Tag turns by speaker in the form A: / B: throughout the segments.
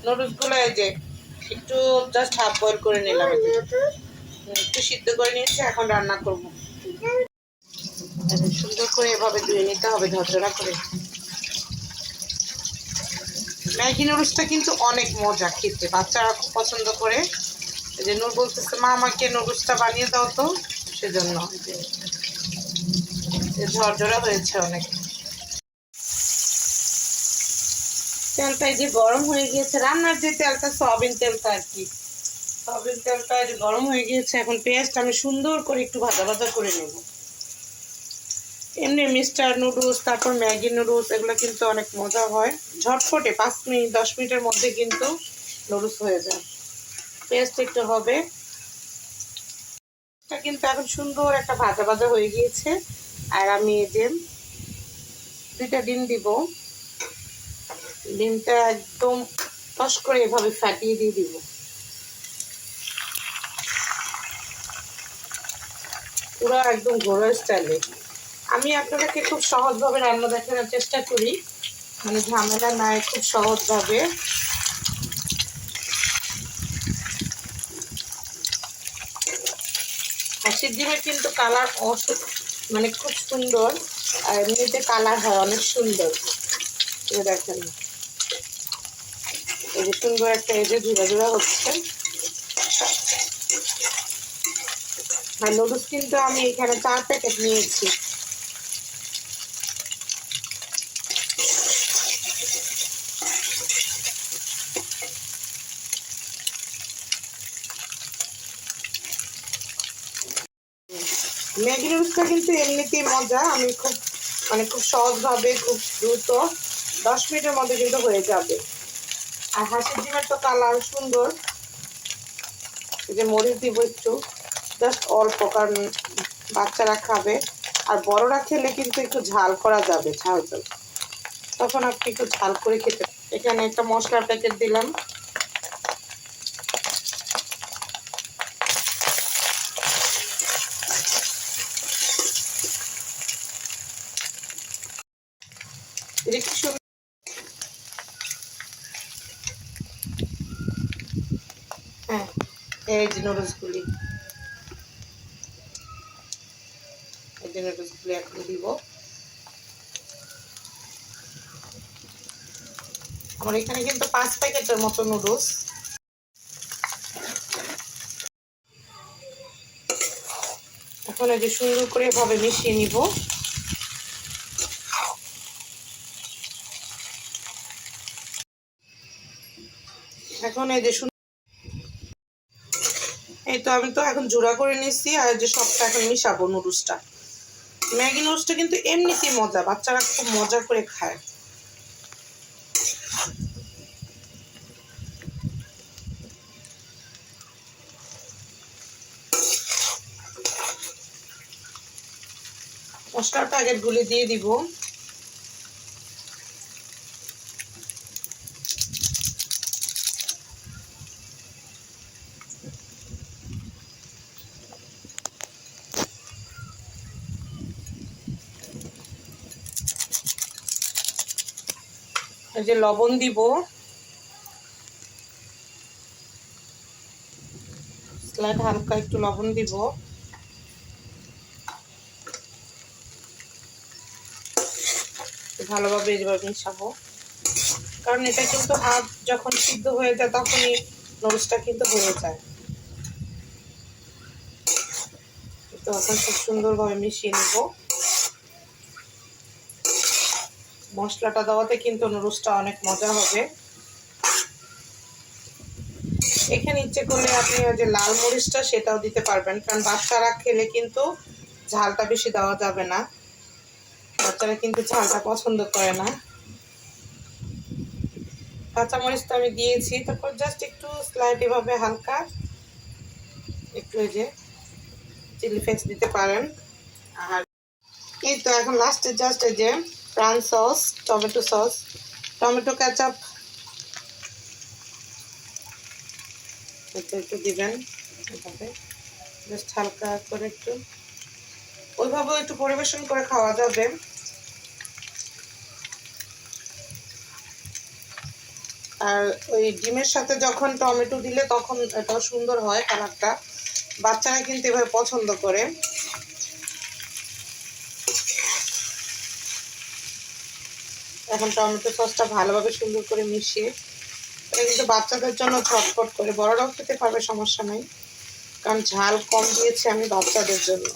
A: Noodles গুলো এই যে একটু জাস্ট হাফ বয়েল করে নিলাম, একটু সিদ্ধ করে নিয়েছি, এখন রান্না করব। সুন্দর করে এভাবে ধুয়ে নিতে হবে ঝরঝরা করে। ম্যাগি নুডলসটা কিন্তু অনেক মজা খেতে, বাচ্চারা খুব পছন্দ করে। এই যে নূর বলতেছে মা আমাকে নুডলসটা বানিয়ে দাও তো, সেজন্য ঝরঝরা হয়েছে অনেক। তেলটা এই যে গরম হয়ে গিয়েছে, রান্নার যে তেলটা সয়াবিন তেলটা আর কি, সয়াবিন তেলটা গরম হয়ে গিয়েছে। এখন পেঁয়াজটা আমি সুন্দর করে একটু ভাজা ভাজা করে নেব। এমনি মিস্টার নুডলস, তারপর ম্যাগি নুডলস, এগুলো কিন্তু অনেক মজা হয়, ঝটপটে 5 মিনিট 10 মিনিটের মধ্যে কিন্তু নুডলস হয়ে যায়। পেস্ট একটু হবে, এটা কিন্তু এখন সুন্দর একটা ভাজা ভাজা হয়ে গিয়েছে। আর আমি এই যে 2টা ডিম দিব, ডিমটা একদম টস করে এভাবে ফাটিয়ে দিয়ে দিব। পুরো একদম ঘরোয়া স্টাইলে আমি আপনাদেরকে খুব সহজভাবে রান্না দেখানোর চেষ্টা করি, মানে ঝামেলা নাই, খুব সহজভাবে। হাঁসের ডিমের কিন্তু কালার মানে খুব সুন্দর, আর এমনিতে কালার হয় অনেক সুন্দর। দেখেন এই যে সুন্দর একটা এজে ঝুড়া ঝুড়া হচ্ছে। আর নুডলস কিন্তু আমি এখানে 4 প্যাকেট নিয়েছি। ম্যাগি নুডলসটা কিন্তু এমনিতেই মজা, আমি খুব সহজভাবে খুব দ্রুত 10 মিনিটের মধ্যে কিন্তু হয়ে যাবে। আর হাঁসের ডিমের তো কালার সুন্দর। এই যে মরিচ দিব একটু, জাস্ট অল্প, কারণ বাচ্চারা খাবে, আর বড়রা খেলে কিন্তু একটু ঝাল করা যাবে, ঝাল ঝাল, তখন আপনি একটু ঝাল করে খেতে। এখানে একটা মশলার প্যাকেট দিলাম, হ্যাঁ এই যে নুডলসগুলি, এই যে নুডলসগুলি এখন দিব। আমার এখানে কিন্তু 5 প্যাকেটের মতো নুডলস। এখন এই যে সুন্দর করে এভাবে মিশিয়ে নিব। এখন এই যে এই তো আমি তো এখন জোড়া করে নিচ্ছি, আর যে সবটা এখন মিশাবো নুডলসটা। ম্যাগি নুডলসটা কিন্তু এমনিতেই মজা, বাচ্চারা খুব মজা করে খায়। মশলাটা আগে গুলে দিয়ে দিব। এই যে লবণ দিব, স্লাইড হালকা একটু লবণ দিব। ভালোভাবে এইভাবে মিশাবো, কারণ এটা কিন্তু হাফ যখন সিদ্ধ হয়ে যায় তখনই নুডলসটা কিন্তু হয়ে যায়। তো এখন খুব সুন্দরভাবে মিশিয়ে নেব। মশলাটা দেওয়াতে কিন্তু নুডলসটা অনেক মজা হবে। এখানে ইচ্ছে করলে আপনি ওই যে লাল মরিচটা সেটাও দিতে পারবেন, কারণ বাচ্চারা খেলে কিন্তু ঝালটা বেশি দেওয়া যাবে না, বাচ্চারা কিন্তু ঝালটা পছন্দ করে না। কাঁচামরিচ তো আমি দিয়েছি, তারপর জাস্ট একটু স্লাইড এভাবে হালকা একটু এই যে চিলি ফ্লেক্স দিতে পারেন। আর এই তো এখন লাস্টে জাস্ট এই যে প্রাণ sauce, tomato sauce, tomato ketchup একটু দিবেন এভাবে, জাস্ট হালকা করে একটু, ওইভাবেও একটু পরিবেশন করে খাওয়া যাবে। আর ওই ডিমের সাথে যখন টমেটো দিলে তখন এটাও সুন্দর হয় কালারটা। বাচ্চারা কিন্তু এভাবে পছন্দ করে। এখন টমেটো সসটা ভালোভাবে সুন্দর করে মিশিয়ে, এটা কিন্তু বাচ্চাদের জন্য ঝটপট করে, বড়রাও খেতে পারবে, সমস্যা নেই, কারণ ঝাল কম দিয়েছি আমি বাচ্চাদের জন্য।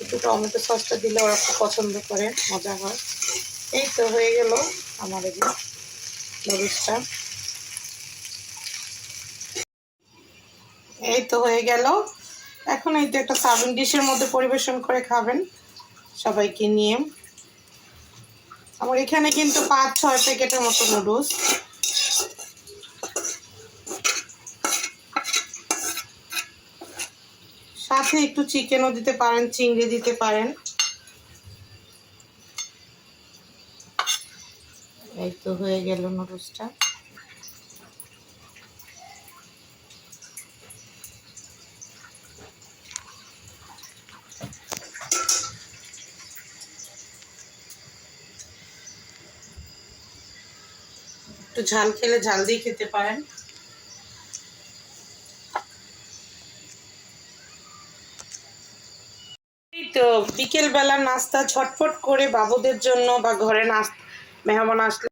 A: একটু টমেটো সসটা দিলে ওরা খুব পছন্দ করে, মজা হয়। এই তো হয়ে গেল আমার এই নুডলসটা। এই তো হয়ে গেল। এখন এই তো একটা সার্ভিং ডিশের মধ্যে পরিবেশন করে খাবেন সবাইকে নিয়ে। আমার এখানে কিন্তু 5-6 প্যাকেটের মতো নুডলস। সাথে একটু চিকেনও দিতে পারেন, চিংড়ি দিতে পারেন। এই তো হয়ে গেল নুডলসটা। একটু ঝাল খেলে ঝাল দিয়ে খেতে পারেন। এই তো বিকেল বেলার নাস্তা ঝটপট করে বাবুদের জন্য বা ঘরে মেহমান আসলে